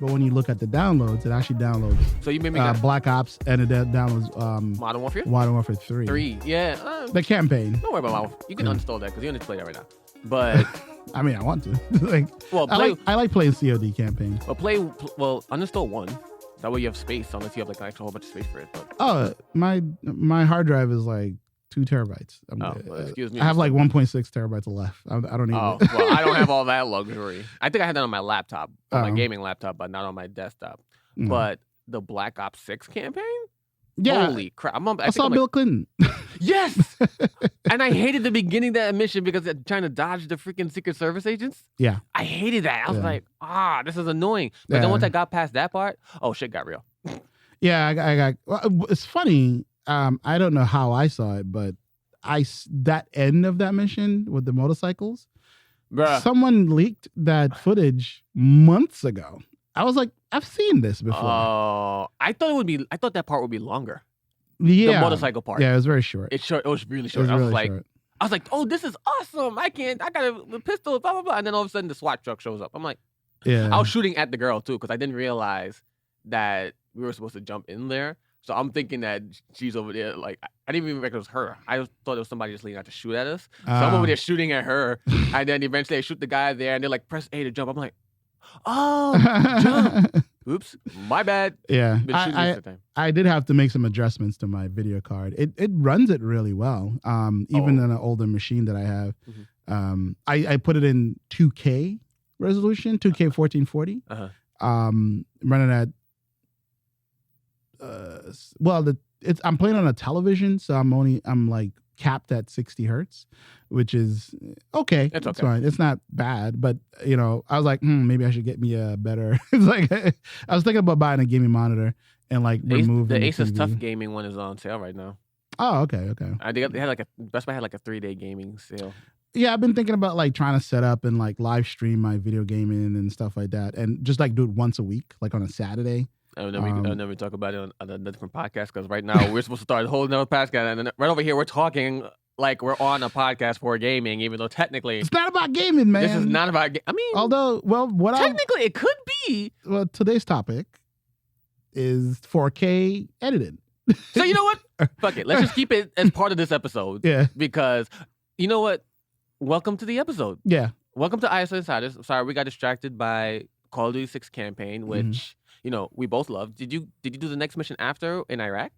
but when you look at the downloads, it actually downloads So you made me Black Ops, and it downloads Modern Warfare? Modern Warfare 3. 3, yeah. The campaign. Don't worry about Modern Warfare. You can uninstall that because you don't need to play that right now. But I mean, I want to. Like, well, I like playing COD campaign. uninstall 1. That way you have space, unless you have like an actual whole bunch of space for it. But My hard drive is like 2 terabytes. Excuse me. I have like 1.6 terabytes left. I don't need it. Well, I don't have all that luxury. I think I had that on my laptop, on my gaming laptop, but not on my desktop. Mm. But the Black Ops 6 campaign? Yeah. Holy crap. I saw Bill Clinton. Yes! And I hated the beginning of that mission because they're trying to dodge the freaking Secret Service agents. Yeah. I hated that. I was like, this is annoying. But then once I got past that part, shit got real. Yeah, I got. Well, it's funny. I don't know how I saw it, but that end of that mission with the motorcycles, Bruh. someone leaked that footage months ago. I was like, I've seen this before. Oh, I thought that part would be longer. Yeah, The motorcycle part. Yeah, it was very short. It was really It short. was I was really like, short. I was like, oh, this is awesome. I got a pistol, blah, blah, blah. And then all of a sudden the SWAT truck shows up. I'm like, Yeah, I was shooting at the girl too, because I didn't realize that we were supposed to jump in there. So I'm thinking that she's over there. Like, I didn't even recognize it was her. I just thought it was somebody just leaning out to shoot at us. So I'm over there shooting at her. And then eventually I shoot the guy there and they're like, press A to jump. I'm like, oh, jump. Oops, my bad. Yeah, Been shooting this time. I did have to make some adjustments to my video card. It runs it really well. Even on an older machine that I have. Mm-hmm. I put it in 2K resolution, 2K 1440. Uh-huh. Running at I'm playing on a television, so I'm like capped at 60 hertz, which is okay. It's fine. It's not bad, but I was like, maybe I should get me a better. It's like I was thinking about buying a gaming monitor and like remove the Asus Tough Gaming one is on sale right now. Oh, okay. They had Best Buy had like a 3-day gaming sale. Yeah, I've been thinking about like trying to set up and like live stream my video gaming and stuff like that, and just like do it once a week, like on a Saturday. I'll never talk about it on a different podcast because right now we're supposed to start a whole nother podcast, and then right over here we're talking like we're on a podcast for gaming, even though technically it's not about gaming, man. This is not about. I mean, although, well, technically it could be. Well, today's topic is 4K edited. So you know what? Fuck it. Let's just keep it as part of this episode. Yeah. Because you know what? Welcome to the episode. Yeah. Welcome to ISO Insiders. Sorry, we got distracted by Call of Duty 6 campaign, which we both loved. Did you do the next mission after in Iraq?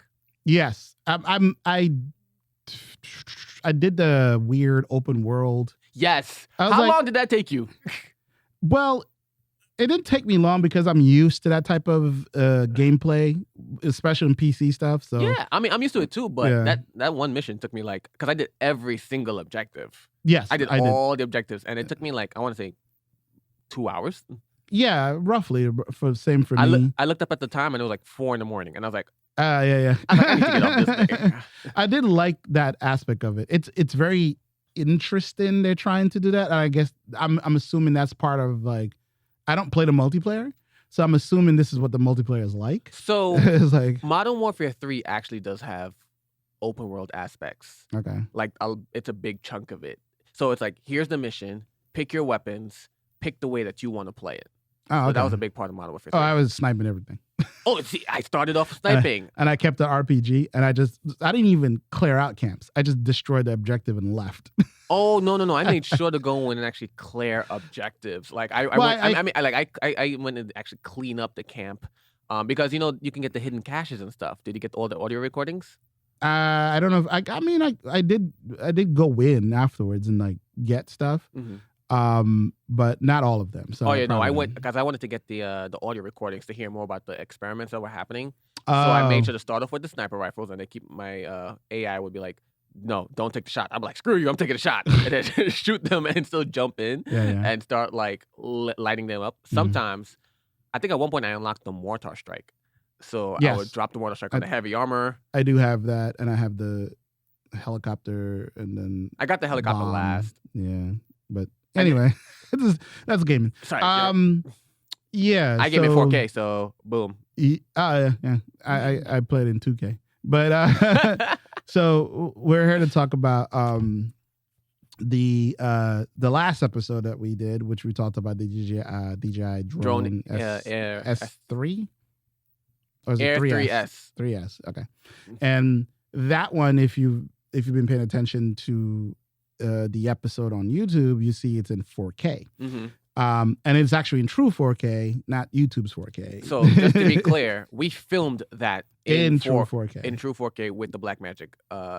Yes. I did the weird open world. Yes. How long did that take you? Well, it didn't take me long because I'm used to that type of gameplay, especially in PC stuff. So yeah, I mean, I'm used to it too. But that one mission took me because I did every single objective. Yes, I did all the objectives, and it took me I want to say 2 hours. Yeah, roughly. Same for me. I looked up at the time and it was like 4 a.m, and I was like, yeah. I need to get off this thing. I did like that aspect of it. It's very interesting. They're trying to do that, and I guess I'm assuming that's part of like. I don't play the multiplayer, so I'm assuming this is what the multiplayer is like. So it's like Modern Warfare 3 actually does have open world aspects. Okay, like it's a big chunk of it. So it's like here's the mission, pick your weapons, pick the way that you want to play it. Oh, okay. So that was a big part of Modern Warfare 3. Oh, I was sniping everything. Oh, see, I started off sniping. And I kept the RPG, and I didn't even clear out camps. I just destroyed the objective and left. Oh, no. I made sure to go in and actually clear objectives. Like, I went and actually clean up the camp because, you can get the hidden caches and stuff. Did you get all the audio recordings? I don't know. I did go in afterwards and like get stuff. Mm-hmm. But not all of them. So I went because I wanted to get the audio recordings to hear more about the experiments that were happening. So I made sure to start off with the sniper rifles, and they keep my AI would be like, "No, don't take the shot." I'm like, "Screw you, I'm taking a shot," and then shoot them and still jump in and start like lighting them up. Sometimes, I think at one point I unlocked the mortar strike, so I would drop the mortar strike on the heavy armor. I do have that, and I have the helicopter, and then I got the helicopter last. Yeah, but. Anyway, that's gaming. Sorry. Yeah. I gave it 4K, so boom. Yeah. I played in 2K, but so we're here to talk about the last episode that we did, which we talked about the DJI drone S3, or is it 3S? 3S. Okay, and that one, if you've been paying attention to the episode on YouTube, you see it's in 4K. Mm-hmm. And it's actually in true 4K, not YouTube's 4K. So just to be clear, we filmed that in true 4K. In true 4K with the Blackmagic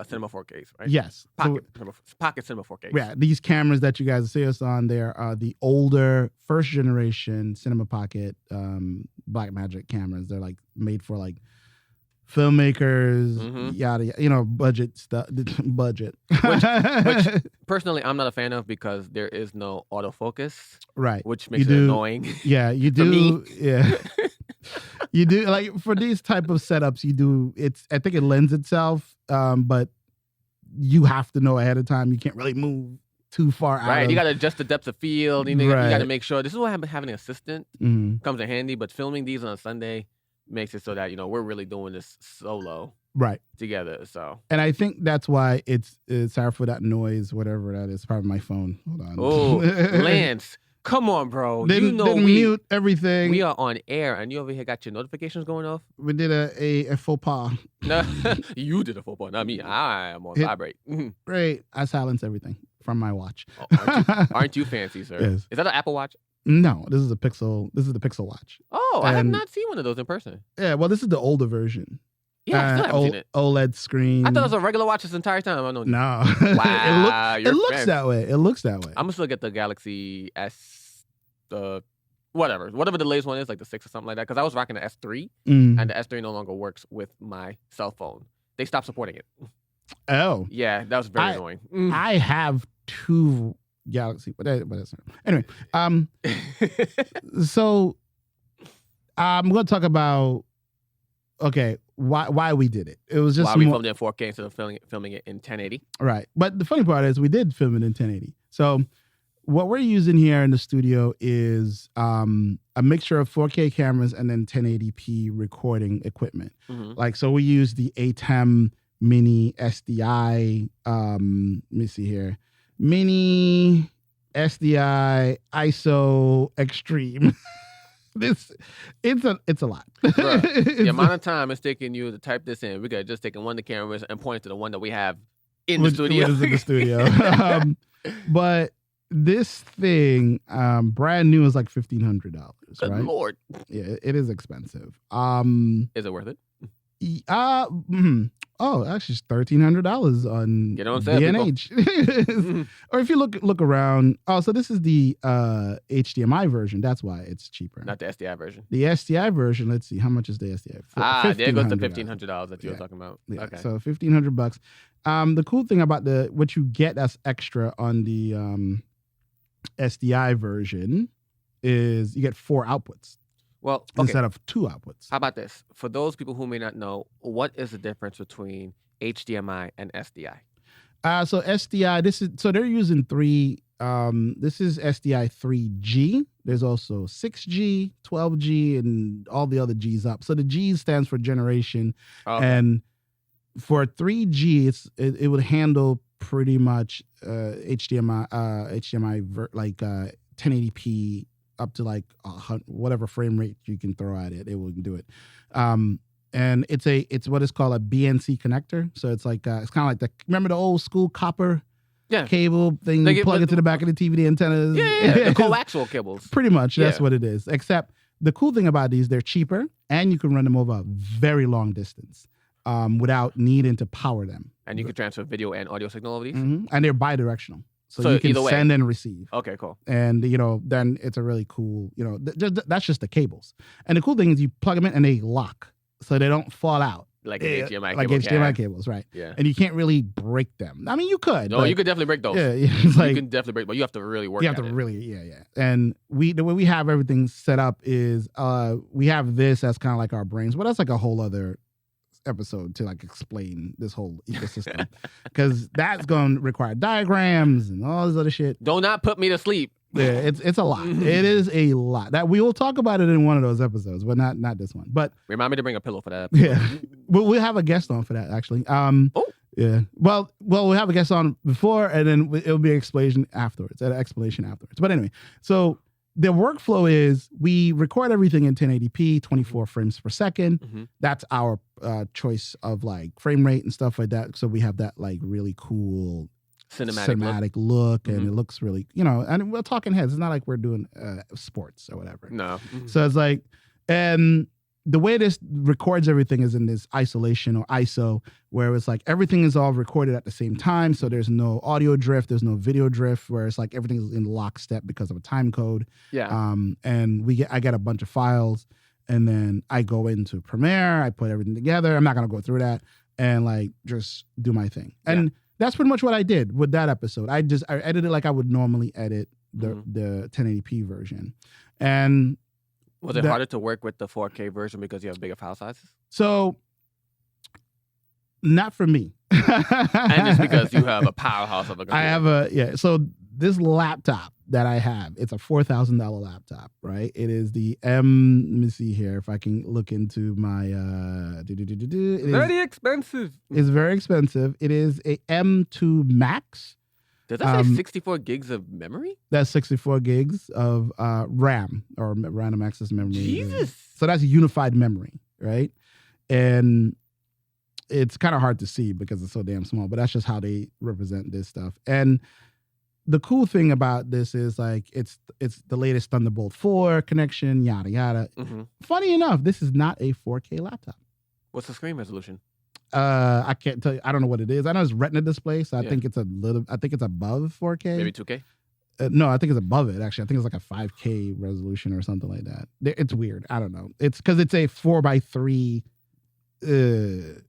Cinema 4Ks, right? Yes. Pocket Cinema 4Ks. Yeah, these cameras that you guys see us on, they're the older first generation Cinema Pocket Blackmagic cameras. They're like made for like filmmakers, yada, budget stuff. Budget. Which personally, I'm not a fan of because there is no autofocus. Right. Which makes it annoying. Yeah, you do. Yeah. You do, like, for these type of setups, you do. I think it lends itself, but you have to know ahead of time. You can't really move too far out. Right. You got to adjust the depth of field. You got to make sure. This is why having an assistant comes in handy. But filming these on a Sunday makes it so that we're really doing this solo, right, together. So, and I think that's why it's sorry for that noise, whatever that is. Probably my phone. Hold on. Oh, Lance, come on, bro. Didn't mute everything. We are on air, and you over here got your notifications going off. We did a faux pas. No, you did a faux pas, not me. I am on vibrate. Great. I silence everything from my watch. Oh, aren't you fancy, sir? Yes. Is that an Apple Watch? No, this is a Pixel. This is the Pixel Watch. Oh, I have not seen one of those in person. Yeah, well, this is the older version. Yeah, I still haven't seen it. OLED screen. I thought it was a regular watch this entire time. I know. No. Wow. it looks that way. It looks that way. I'm gonna still get the Galaxy S, whatever the latest one is, like the 6 or something like that. Because I was rocking the S3, and the S3 no longer works with my cell phone. They stopped supporting it. Oh. Yeah, that was very annoying. I have 2 Galaxy, but that's not. Anyway, so I'm going to talk about why we did it. It was just why we filmed it in 4K instead of filming it in 1080. Right, but the funny part is we did film it in 1080. So what we're using here in the studio is a mixture of 4K cameras and then 1080p recording equipment. Like, so we use the ATEM Mini SDI. Let me see here. Mini SDI ISO Extreme. It's a lot. The amount of time it's taking you to type this in, we could have just taken one of the cameras and point to the one that we have in the studio. In the studio. But this thing, brand new, is like $1,500. Good right? Lord. Yeah, it is expensive. Is it worth it? Oh, actually, it's $1,300 on B&H. Or if you look around. Oh, so this is the HDMI version. That's why it's cheaper. Not the SDI version. The SDI version. Let's see, how much is the SDI? There goes the $1,500 that you were talking about. Yeah, okay. So $1,500. The cool thing about what you get as extra on the SDI version is you get 4 outputs. Well, instead of 2 outputs. How about this? For those people who may not know, what is the difference between HDMI and SDI? So SDI, they're using 3. This is SDI 3G. There's also 6G, 12G, and all the other G's up. So the G stands for generation, and for 3G, it would handle pretty much HDMI 1080p. Up to like whatever frame rate you can throw at it, it will do it. And it's what is called a BNC connector. So it's like it's kind of like remember the old school copper cable thing you plug into the back of the TV antennas. Yeah, the coaxial cables. Pretty much, that's what it is. Except the cool thing about these, they're cheaper, and you can run them over a very long distance without needing to power them. And you can transfer video and audio signal over these. And they're bidirectional. So you can send and receive. Okay, cool. And, then it's a really cool, that's just the cables. And the cool thing is you plug them in and they lock. So they don't fall out. Like HDMI cables. Like HDMI cables, right. Yeah. And you can't really break them. I mean, you could. No, you could definitely break those. Yeah. You can definitely break, but you have to really work at it. Yeah. And the way we have everything set up is we have this as kind of like our brains. But that's like a whole other episode to like explain this whole ecosystem, because that's going to require diagrams and all this other shit. Do not put me to sleep. Yeah, it's a lot. It is a lot. That we will talk about it in one of those episodes, but not this one. But remind me to bring a pillow for that episode. Yeah, we'll have a guest on for that actually. Yeah. Well, we'll have a guest on before, and then it'll be an explanation afterwards. But anyway, so the workflow is we record everything in 1080p, 24 frames per second. Mm-hmm. That's our choice of like frame rate and stuff like that. So we have that like really cool cinematic look and it looks really, and we're talking heads. It's not like we're doing sports or whatever. No. So it's like, and the way this records everything is in this isolation or ISO, where it's like everything is all recorded at the same time. So there's no audio drift, there's no video drift, where it's like everything is in lockstep because of a time code. Yeah. And I get a bunch of files, and then I go into Premiere, I put everything together. I'm not gonna go through that and like just do my thing. And that's pretty much what I did with that episode. I edited it like I would normally edit the 1080p version. And was it harder to work with the 4K version because you have bigger file sizes? So, not for me. And just because you have a powerhouse of a computer. I have so this laptop that I have, it's a $4,000 laptop, right? It is the let me see here if I can look into my, very expensive. It's very expensive. It is a M2 Max. Does that say 64 gigs of memory? That's 64 gigs of RAM or random access memory. Jesus. So that's unified memory, right? And it's kind of hard to see because it's so damn small, but that's just how they represent this stuff. And the cool thing about this is like it's the latest Thunderbolt 4 connection, yada yada. Mm-hmm. Funny enough, this is not a 4K laptop. What's the screen resolution? I can't tell you. I don't know what it is. I know it's Retina display, so I think it's above 4K. Maybe 2K? No, I think it's above it, actually. I think it's like a 5K resolution or something like that. It's weird. I don't know. It's because it's a 4:3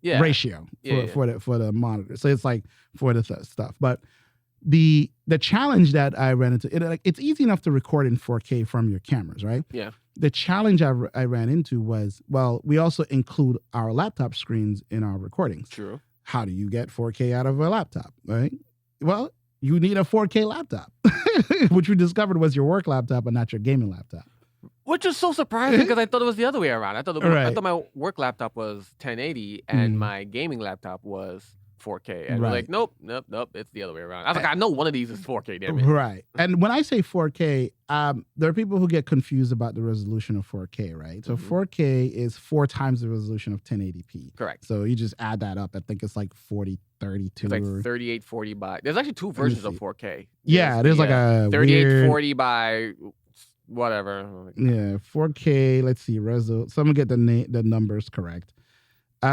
ratio for the monitor. So it's like for the stuff. But the challenge that I ran into, it's easy enough to record in 4K from your cameras, right? Yeah. The challenge I ran into was, we also include our laptop screens in our recordings. True. How do you get 4K out of a laptop, right? Well, you need a 4K laptop, which we discovered was your work laptop and not your gaming laptop. Which is so surprising because I thought it was the other way around. I thought my work laptop was 1080 and my gaming laptop was 4K. And we're like, nope, it's the other way around. I was like, I know one of these is 4K, damn it. Right. And when I say 4K, there are people who get confused about the resolution of 4K, right? So 4K is 4 times the resolution of 1080p. Correct. So you just add that up. I think it's like 4032. It's like 3840 by... There's actually 2 versions of 4K. There's like a 3840 by... whatever. Yeah, 4K. Let's see. Someone get the numbers correct. See,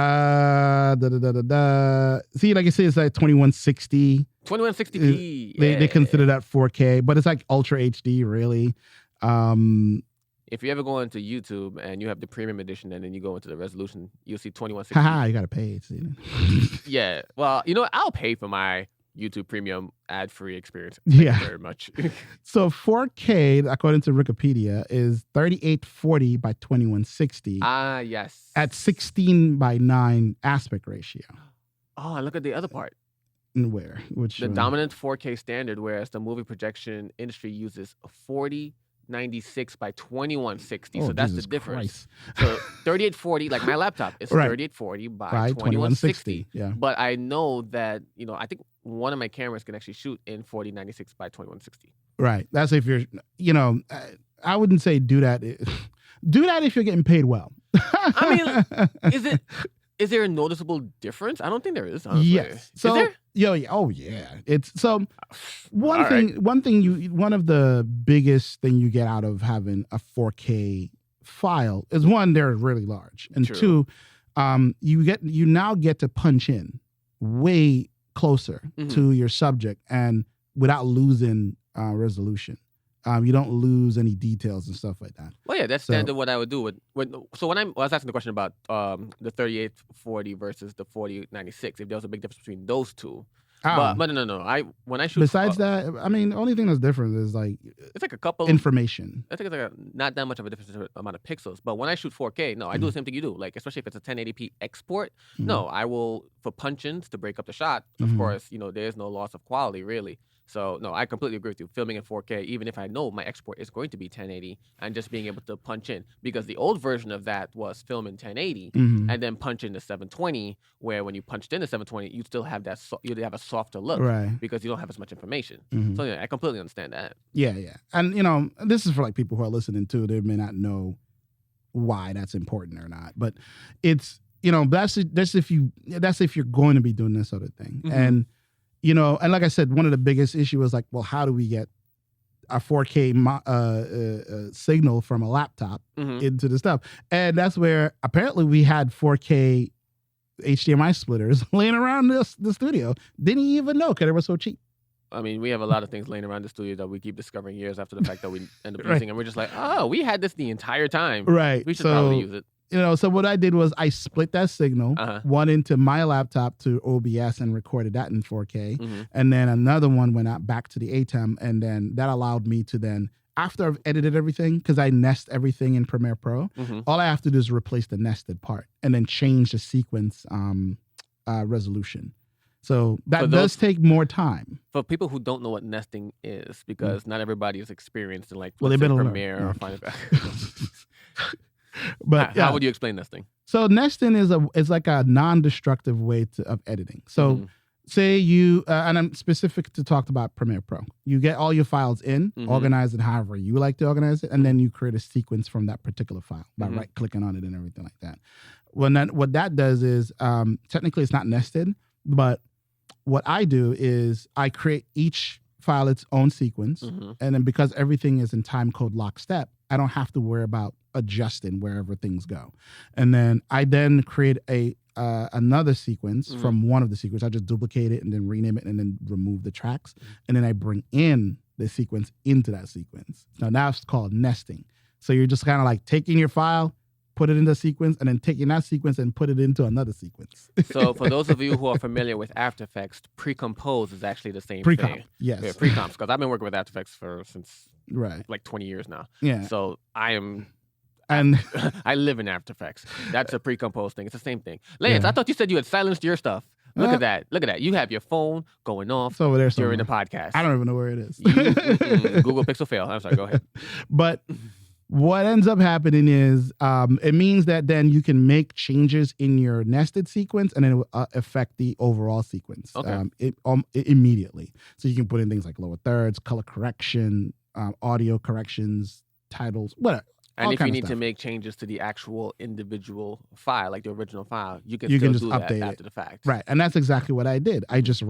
like I say, it's like 2160. 2160p. They consider that 4K, but it's like Ultra HD, really. If you ever go into YouTube and you have the premium edition and then you go into the resolution, you'll see 2160. Haha, you gotta pay. Yeah. Well, you know what? I'll pay for my YouTube Premium ad-free experience. Thank you very much. So 4K, according to Wikipedia, is 3840 by 2160. Ah, yes. At 16:9 aspect ratio. Oh, and look at the other part. Where? The dominant 4K standard, whereas the movie projection industry uses 4096 by 2160. So that's Jesus the difference. Christ. So 3840, like my laptop, is 3840 by 2160. Yeah. But I know that, I think one of my cameras can actually shoot in 4096 by 2160. Right. That's if you're, I wouldn't say do that. Do that if you're getting paid well. I mean, is there a noticeable difference? I don't think there is, honestly. Yes. So, is there? Oh yeah. It's so one of the biggest thing you get out of having a 4K file is, one, they're really large, and True. 2, you now get to punch in way closer to your subject and without losing resolution. You don't lose any details and stuff like that. Well, yeah, that's standard what I would do when I was asking the question about the 3840 versus the 4096, if there was a big difference between those two. But no. When I shoot, besides that, I mean, the only thing that's different is like it's like a couple information. I think it's like not that much of a different amount of pixels. But when I shoot 4K, no, I do the same thing you do. Like, especially if it's a 1080p export, no, I will, for punch-ins to break up the shot. Of course, there's no loss of quality really. So no, I completely agree with you. Filming in 4K, even if I know my export is going to be 1080, and just being able to punch in, because the old version of that was film in 1080 and then punch in the 720, where when you punched in the 720, you still have that you'd have a softer look, right? Because you don't have as much information. So yeah, I completely understand that. Yeah, and this is for like people who are listening too. They may not know why that's important or not, but it's that's if you're going to be doing this sort of thing, and and like I said, one of the biggest issue was like, well, how do we get a 4K signal from a laptop into the stuff? And that's where apparently we had 4K HDMI splitters laying around the studio. Didn't even know because they were so cheap. I mean, we have a lot of things laying around the studio that we keep discovering years after the fact that we end up using, and we're just like, oh, we had this the entire time. Right. We should probably use it. So what I did was I split that signal, one into my laptop to OBS and recorded that in 4K. And then another one went out back to the ATEM. And then that allowed me to then, after I've edited everything, because I nest everything in Premiere Pro, all I have to do is replace the nested part and then change the sequence resolution. So that does take more time. For people who don't know what nesting is, because not everybody is experienced in Premiere or Final Cut. But how would you explain nesting? So nesting is like a non-destructive way of editing. So say you, and I'm specific to talk about Premiere Pro. You get all your files in, organize it however you like to organize it, and then you create a sequence from that particular file by right-clicking on it and everything like that. What that does is, technically it's not nested, but what I do is I create each file its own sequence, and then because everything is in time code lockstep, I don't have to worry about adjusting wherever things go. And then I create another sequence from one of the sequences. I just duplicate it and then rename it and then remove the tracks. And then I bring in the sequence into that sequence. Now that's called nesting. So you're just kind of like taking your file, put it in the sequence, and then taking that sequence and put it into another sequence. So for those of you who are familiar with After Effects, pre-compose is actually the same thing. Yes. Yeah, pre-comps, because I've been working with After Effects since right, like 20 years now. Yeah. So I am... And I live in After Effects. That's a pre-compose thing. It's the same thing. Lance, I thought you said you had silenced your stuff. Look at that. Look at that. You have your phone going off over there during the podcast. I don't even know where it is. Google Pixel fail. I'm sorry. Go ahead. But what ends up happening is it means that then you can make changes in your nested sequence and then it will affect the overall sequence immediately. So you can put in things like lower thirds, color correction, audio corrections, titles, whatever. And if you need to make changes to the actual individual file, like the original file, you can just do update that it after the fact. Right. And that's exactly what I did. I just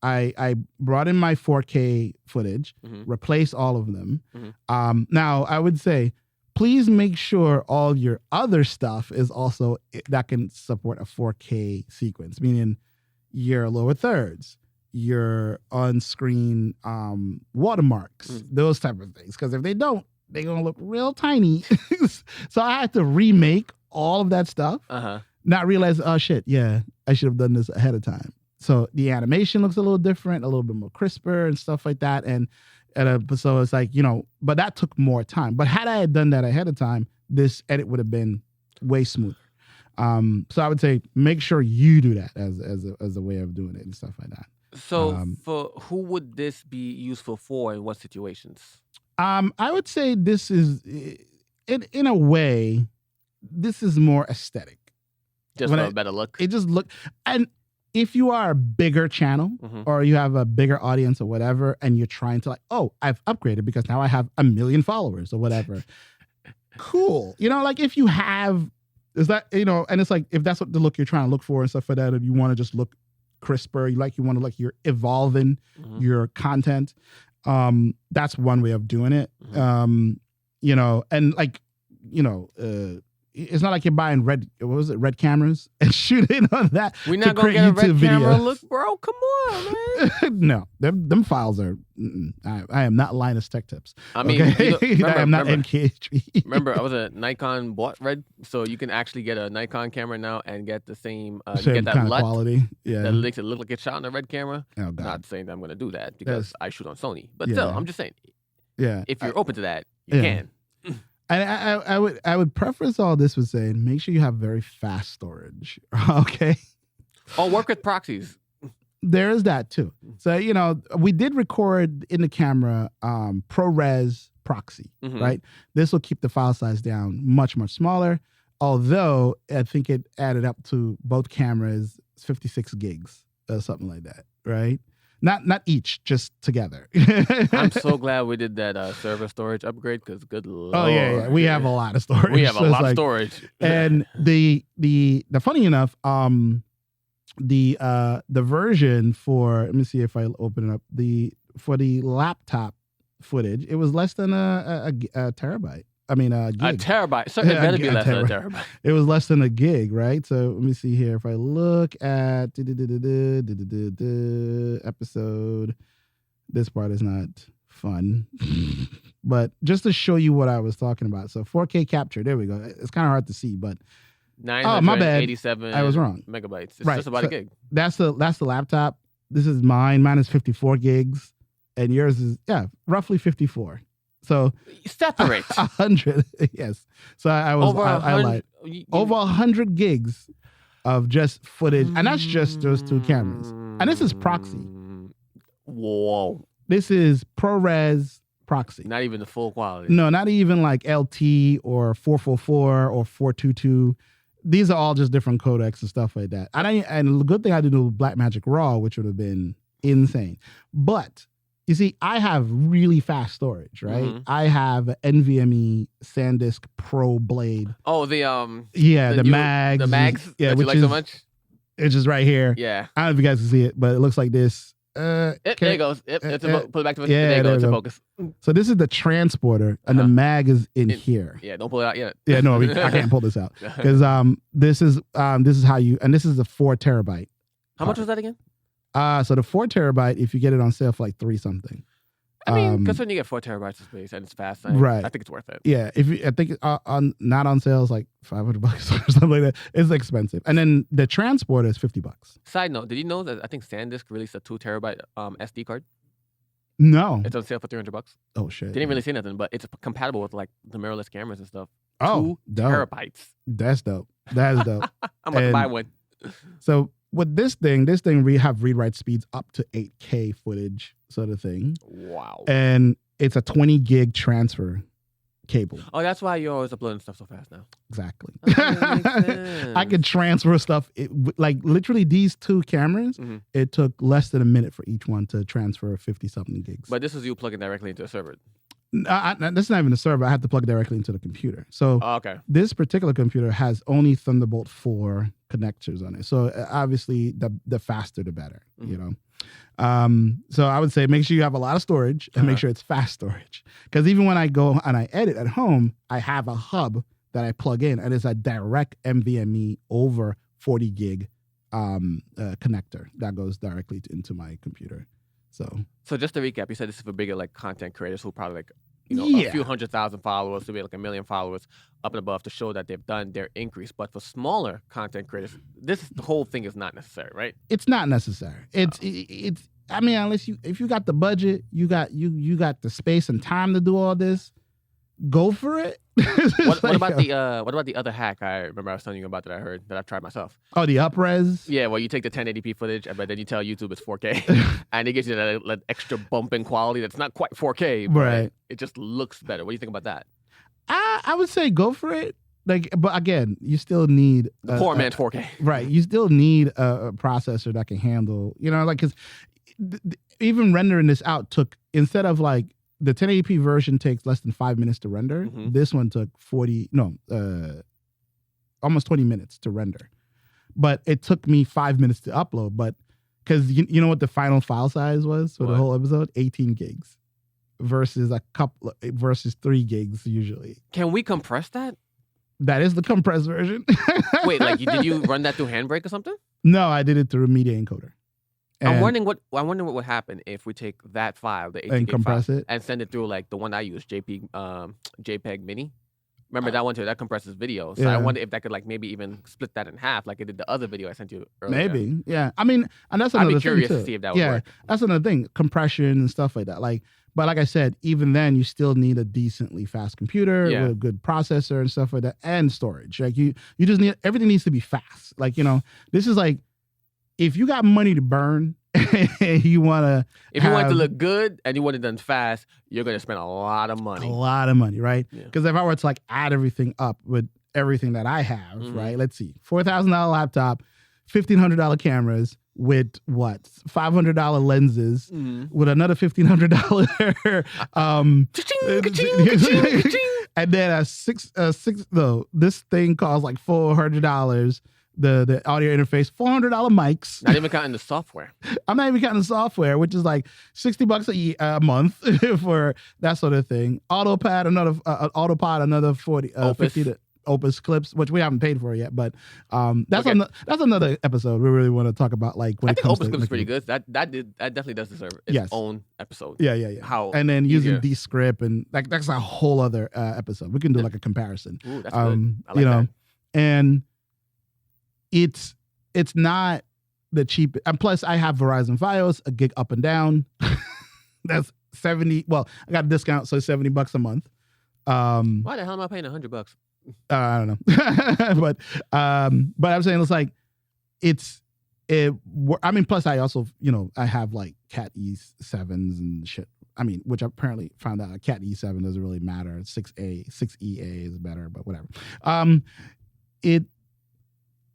I brought in my 4K footage, replaced all of them. Now, I would say, please make sure all your other stuff is also that can support a 4K sequence, meaning your lower thirds, your on-screen watermarks, those type of things. Because if they don't, they're going to look real tiny. So I had to remake all of that stuff, not realize, oh shit, yeah, I should have done this ahead of time. So the animation looks a little different, a little bit more crisper and stuff like that. And so it's like, but that took more time. But had I had done that ahead of time, this edit would have been way smoother. So I would say make sure you do that as a way of doing it and stuff like that. So for who would this be useful for in what situations? I would say this is, in a way, this is more aesthetic. Just for a better look? It just look, and if you are a bigger channel or you have a bigger audience or whatever, and you're trying to I've upgraded because now I have 1 million followers or whatever. Cool. Like if you have, is that, and it's like, if that's what the look you're trying to look for and stuff like that, if you want to just look crisper, you want to look, you're evolving your content. That's one way of doing it. And like, it's not like you're buying red cameras and shooting on that. We're not going to get a red camera look, bro. Come on, man. No, them files are, I am not Linus Tech Tips. I mean, I am not MKHV. Remember, I was a Nikon bought red, so you can actually get a Nikon camera now and get the same get that kind LUT of quality. Yeah. That makes it look like it's shot on a red camera. Oh, God. Not saying that I'm going to do that because I shoot on Sony. But still, I'm just saying, if you're open to that, you can. And I would preface all this with saying, make sure you have very fast storage. Okay. Or work with proxies. There is that too. So, we did record in the camera ProRes proxy, right? This will keep the file size down much, much smaller. Although I think it added up to both cameras 56 gigs or something like that, right? Not each, just together. I'm so glad we did that server storage upgrade because good lord. Oh yeah, we have a lot of storage. We have a lot of storage. And the funny enough, the version for, let me see if I open it up, for the laptop footage, it was less than a terabyte. I mean, a gig. A terabyte. So it better be less than a terabyte. It was less than a gig, right? So let me see here. If I look at episode, this part is not fun, but just to show you what I was talking about. So 4K capture. There we go. It's kind of hard to see, but 987. I was wrong. Megabytes. It's just about a gig. That's the laptop. This is mine. Mine is 54 gigs, and yours is roughly 54. So separate 100, yes. So I lied. Over 100 gigs of just footage, and that's just those two cameras. And this is proxy. Whoa! This is ProRes proxy. Not even the full quality. No, not even like LT or 444 or 422. These are all just different codecs and stuff like that. And the good thing I did do Blackmagic Raw, which would have been insane, but. You see, I have really fast storage, right? I have an NVMe SanDisk Pro Blade. Oh, the mags. The mags that you like so much? It's just right here. Yeah. I don't know if you guys can see it, but it looks like this. There it goes. Put it back to there it to focus. So this is the transporter, and the mag is in here. Yeah, don't pull it out yet. Yeah, no, I can't pull this out because this is how you, and this is a 4 terabyte. How much was that again? So the 4 terabyte, if you get it on sale for like $3 something. I mean, because when you get 4 terabytes of space and it's fast, right? I think it's worth it. Yeah, I think not on sale is like $500 or something like that. It's expensive, and then the transporter is $50. Side note: did you know that I think SanDisk released a 2 terabyte SD card? No, it's on sale for $300. Oh shit! Didn't really say nothing, but it's compatible with like the mirrorless cameras and stuff. Oh, 2 terabytes. That's dope. That is dope. I'm gonna buy one. So. With this thing we have read-write speeds up to 8K footage, sort of thing. Wow. And it's a 20 gig transfer cable. Oh, that's why you're always uploading stuff so fast now. Exactly. Oh, I could transfer stuff. Like literally these two cameras, it took less than a minute for each one to transfer 50-something gigs. But this is you plugging directly into a server. That's not even a server. I have to plug directly into the computer. So this particular computer has only Thunderbolt 4 connectors on it. So obviously the faster the better, So I would say make sure you have a lot of storage and make sure it's fast storage. Because even when I go and I edit at home, I have a hub that I plug in, and it's a direct NVMe over 40 gig connector that goes directly into my computer. So just to recap, you said this is for bigger like content creators who probably like a few 100,000 followers to be like 1 million followers up and above to show that they've done their increase. But for smaller content creators, the whole thing is not necessary, right? It's not necessary. It's I mean, unless if you got the budget, you got the space and time to do all this, go for it. What about the other hack I remember I was telling you about that I heard that I've tried myself? Oh, the upres? Yeah, well, you take the 1080p footage, but then you tell YouTube it's 4K, and it gives you that extra bump in quality that's not quite 4K, but right? It just looks better. What do you think about that? I would say go for it. Like, but again, you still need the poor man's 4K, right? You still need a processor that can handle, because even rendering this out took, instead of like. The 1080p version takes less than 5 minutes to render. This one took almost 20 minutes to render. But it took me 5 minutes to upload. But because you know what the final file size was for the whole episode? 18 gigs versus 3 gigs usually. Can we compress that? That is the compressed version. Wait, did you run that through Handbrake or something? No, I did it through Media Encoder. I'm wondering what would happen if we take that file, the 18 and compress it, and send it through like the one I use, JPEG Mini. Remember that one too? That compresses video. So I wonder if that could like maybe even split that in half, like it did the other video I sent you earlier. Maybe, yeah. I mean, and that's another thing. I'd be curious to see if that would work. That's another thing, compression and stuff like that. But like I said, even then, you still need a decently fast computer with a good processor and stuff like that, and storage. Like you just need, everything needs to be fast. Like this is like, if you got money to burn you want to... If you want it to look good and you want it done fast, you're going to spend a lot of money. A lot of money, right? Because if I were to like add everything up with everything that I have, right? Let's see. $4,000 laptop, $1,500 cameras with what? $500 lenses with another $1,500 and then this thing costs like $400. The audio interface, $400 mics. Not even counting the software. I'm not even counting the software, which is like $60 a month for that sort of thing. Autopod, another 40, 50 to Opus clips, which we haven't paid for yet, but that's another episode we really want to talk about. Like when I think Opus clips is pretty good. That definitely does deserve its own episode. Yeah. And then using Descript and like that's a whole other episode. We can do like a comparison. Ooh, that's good. I like that. And it's not the cheap. And plus, I have Verizon Fios, a gig up and down. That's 70. Well, I got a discount, so $70 a month. Why the hell am I paying $100? I don't know, but I'm saying it's like I mean, plus I also I have like Cat E7s and shit. I mean, which I apparently found out Cat E7 doesn't really matter. 6EA is better, but whatever.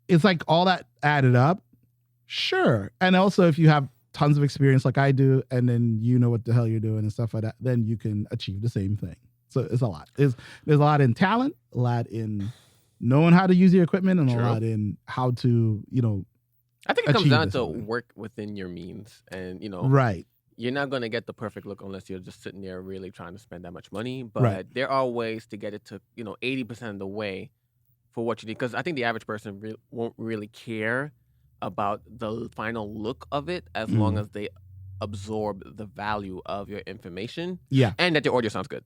It's like all that added up, sure. And also, if you have tons of experience like I do, and then you know what the hell you're doing and stuff like that, then you can achieve the same thing. So it's a lot. There's a lot in talent, a lot in knowing how to use your equipment, and a lot in how to, I think it comes down to work within your means, and right. You're not going to get the perfect look unless you're just sitting there really trying to spend that much money. But there are ways to get it to 80% of the way for what you need, because I think the average person won't really care about the final look of it as long as they absorb the value of your information, and that your audio sounds good.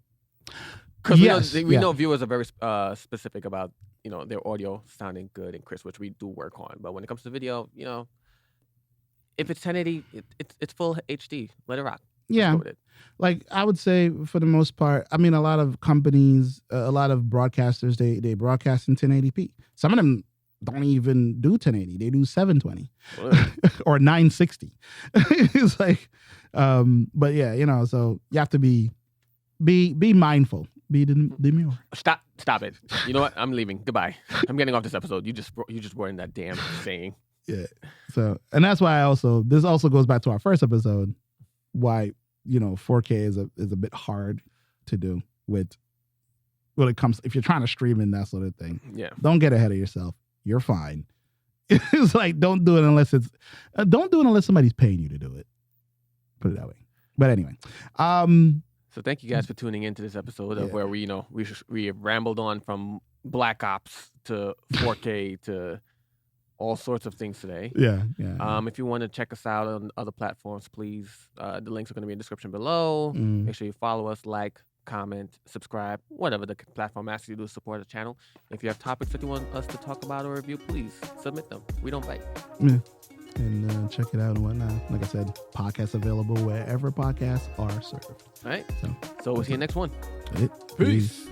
Because we know viewers are very specific about their audio sounding good and crisp, which we do work on. But when it comes to video, if it's 1080, it's full HD. Let it rock. Yeah. Like I would say for the most part, I mean, a lot of companies, a lot of broadcasters, they broadcast in 1080p. Some of them don't even do 1080. They do 720 or 960. It's like, but yeah, so you have to be mindful. Be demure. Stop it. You know what? I'm leaving. Goodbye. I'm getting off this episode. You just brought in that damn saying. Yeah. So, and that's why this also goes back to our first episode. Why 4K is a bit hard to do when it comes if you're trying to stream in that sort of thing. Yeah. Don't get ahead of yourself. You're fine. It's like don't do it unless somebody's paying you to do it. Put it that way. But anyway, so thank you guys for tuning into this episode of where we rambled on from Black Ops to 4K to all sorts of things today. Yeah. If you want to check us out on other platforms, please, the links are going to be in the description below. Make sure you follow us, like, comment, subscribe, whatever the platform asks you to do to support the channel. If you have topics that you want us to talk about or review, please submit them. We don't bite. Yeah. And check it out and whatnot. Like I said, podcasts available wherever podcasts are served. All right. So we'll see you next one. Peace.